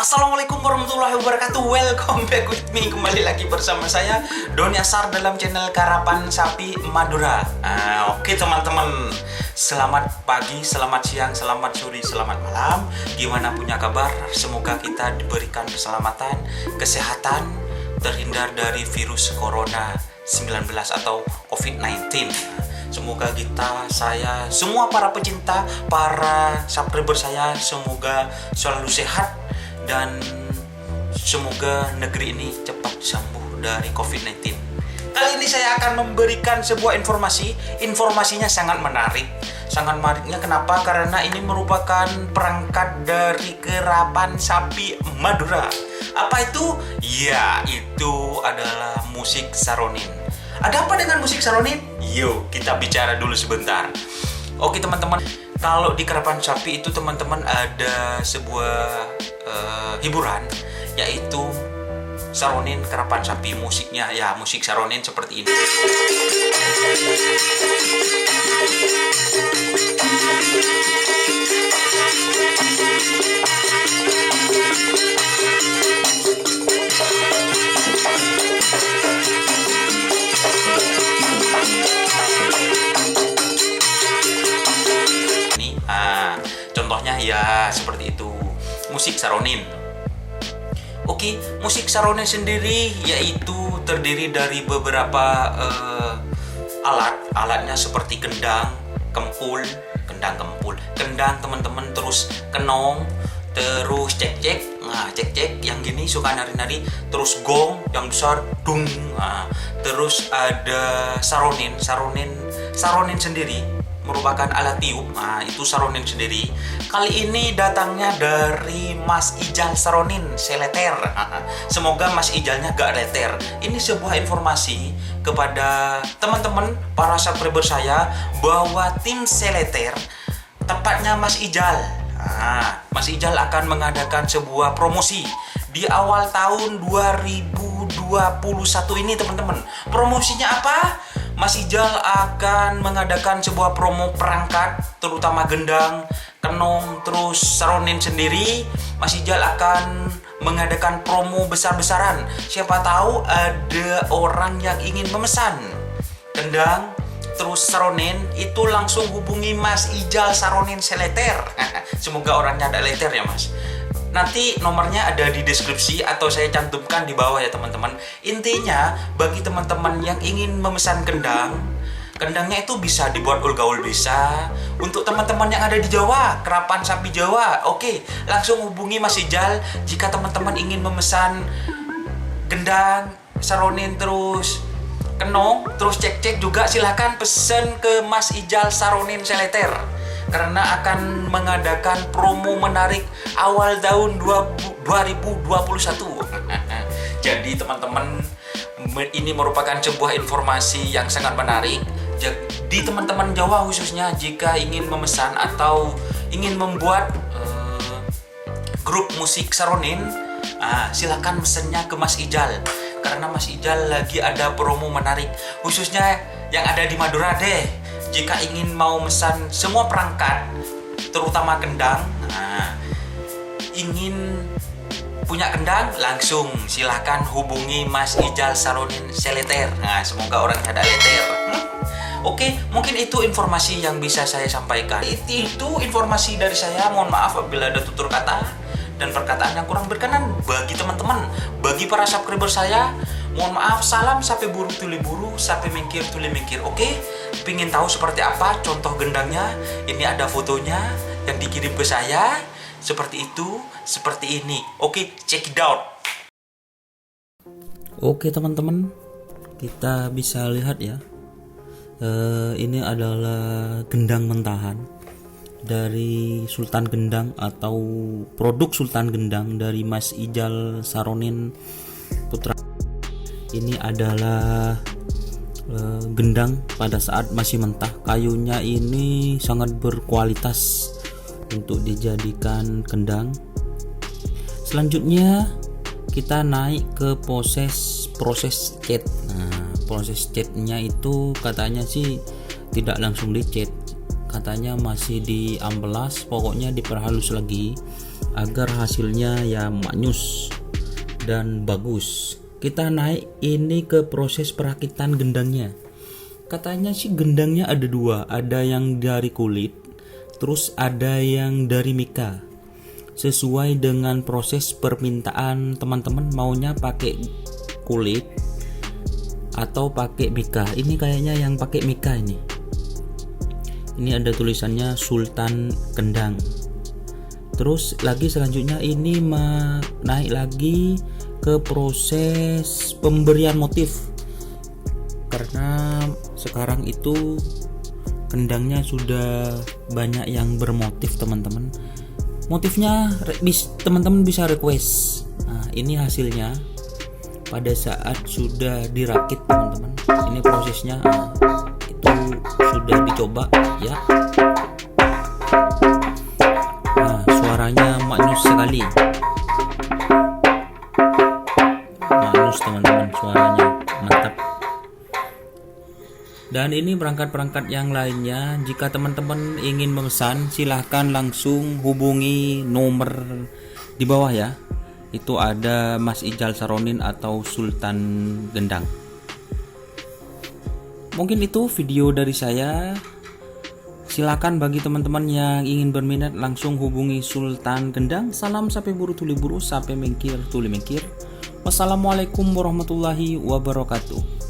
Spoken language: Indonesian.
Assalamualaikum warahmatullahi wabarakatuh. Welcome back with me. Kembali lagi bersama saya Doni Asar dalam channel Karapan Sapi Madura. Oke teman-teman, selamat pagi, selamat siang, selamat sore, selamat malam. Gimana punya kabar? Semoga kita diberikan keselamatan, kesehatan, terhindar dari virus corona 19 atau COVID-19. Semoga saya, semua para pecinta, para subscriber saya, semoga selalu sehat dan semoga negeri ini cepat sembuh dari COVID-19. Kali ini saya akan memberikan sebuah informasi. Informasinya sangat menarik. Sangat menariknya kenapa? Karena ini merupakan perangkat dari Karapan Sapi Madura. Apa itu? Ya, itu adalah musik saronin. Ada apa dengan musik saronin? Yuk, kita bicara dulu sebentar. Oke teman-teman, kalau di Karapan Sapi itu teman-teman ada sebuah hiburan, yaitu saronin Karapan Sapi. Musiknya ya musik saronin seperti ini. Contohnya ya seperti itu, musik saronin. Oke, musik saronin sendiri yaitu terdiri dari beberapa alatnya seperti kendang, kempul, kendang teman-teman, terus kenong, terus cek-cek. Nah, cek-cek yang gini suka nari-nari, terus gong yang besar, dung. Nah, terus ada saronin sendiri merupakan alat tiup. Nah, itu saronin sendiri. Kali ini datangnya dari Mas Ijal Saronin Seleter. Semoga Mas Ijalnya gak leter. Ini sebuah informasi kepada teman-teman para subscriber saya bahwa tim Seleter, tepatnya Mas Ijal, Mas Ijal akan mengadakan sebuah promosi di awal tahun 2021 ini teman-teman. Promosinya apa? Mas Ijal akan mengadakan sebuah promo perangkat, terutama gendang, kenong, terus saronin sendiri. Mas Ijal akan mengadakan promo besar-besaran. Siapa tahu ada orang yang ingin memesan gendang, terus saronin, itu langsung hubungi Mas Ijal Saronin Seleter. Semoga orangnya ada leter ya mas. Nanti nomornya ada di deskripsi atau saya cantumkan di bawah ya teman-teman. Intinya bagi teman-teman yang ingin memesan kendangnya itu bisa dibuat gaul bisa. Untuk teman-teman yang ada di Jawa, Karapan Sapi Jawa, oke, langsung hubungi Mas Ijal. Jika teman-teman ingin memesan gendang, saronin, terus kenong, terus cek-cek juga, silahkan pesen ke Mas Ijal Saronin Seleter, karena akan mengadakan promo menarik awal tahun 2021. Jadi teman-teman, ini merupakan sebuah informasi yang sangat menarik. Jadi teman-teman Jawa khususnya, jika ingin memesan atau ingin membuat grup musik saronin, silakan mesennya ke Mas Ijal, karena Mas Ijal lagi ada promo menarik khususnya yang ada di Madura deh. Jika ingin mau mesan semua perangkat, terutama kendang, ingin punya kendang, langsung silahkan hubungi Mas Ijal Saronin Seleter. Nah, semoga orangnya ada leter. Oke, mungkin itu informasi yang bisa saya sampaikan. Itu informasi dari saya. Mohon maaf apabila ada tutur kata dan perkataan yang kurang berkenan bagi teman-teman, bagi para subscriber saya. Mohon maaf, salam sapi buru tuli buru, sapi mingkir tuli mingkir. Oke, pingin tahu seperti apa contoh gendangnya? Ini ada fotonya yang dikirim ke saya. Seperti itu, seperti ini. Oke, check it out. Oke teman-teman, Kita bisa lihat ya, ini adalah gendang mentahan dari Sultan Gendang atau produk Sultan Gendang dari Mas Ijal Saronin Putra. Ini adalah gendang pada saat masih mentah. Kayunya ini sangat berkualitas untuk dijadikan gendang. Selanjutnya kita naik ke proses cat. Nah, proses catnya itu katanya sih tidak langsung dicat, katanya masih diamplas, pokoknya diperhalus lagi agar hasilnya ya maknyus dan bagus. Kita naik ini ke proses perakitan gendangnya. Katanya sih gendangnya ada dua, ada yang dari kulit, terus ada yang dari mika. Sesuai dengan proses permintaan teman-teman, maunya pakai kulit atau pakai mika. Ini kayaknya yang pakai mika ini. Ini ada tulisannya Sultan Gendang. Terus lagi selanjutnya ini naik lagi ke proses pemberian motif. Karena sekarang itu kendangnya sudah banyak yang bermotif teman-teman. Motifnya teman-teman bisa request. Nah, ini hasilnya pada saat sudah dirakit teman-teman. Ini prosesnya, itu sudah dicoba ya. Nah, suaranya maknyus sekali. Maknyus teman-teman, suaranya mantap. Dan ini perangkat-perangkat yang lainnya, jika teman-teman ingin memesan silahkan langsung hubungi nomor di bawah ya. Itu ada Mas Ijal Saronin atau Sultan Gendang. Mungkin itu video dari saya. Silakan bagi teman-teman yang ingin berminat langsung hubungi Sultan Gendang. Salam sape buru tuli buru, sape mengkir tuli mengkir. Wassalamualaikum warahmatullahi wabarakatuh.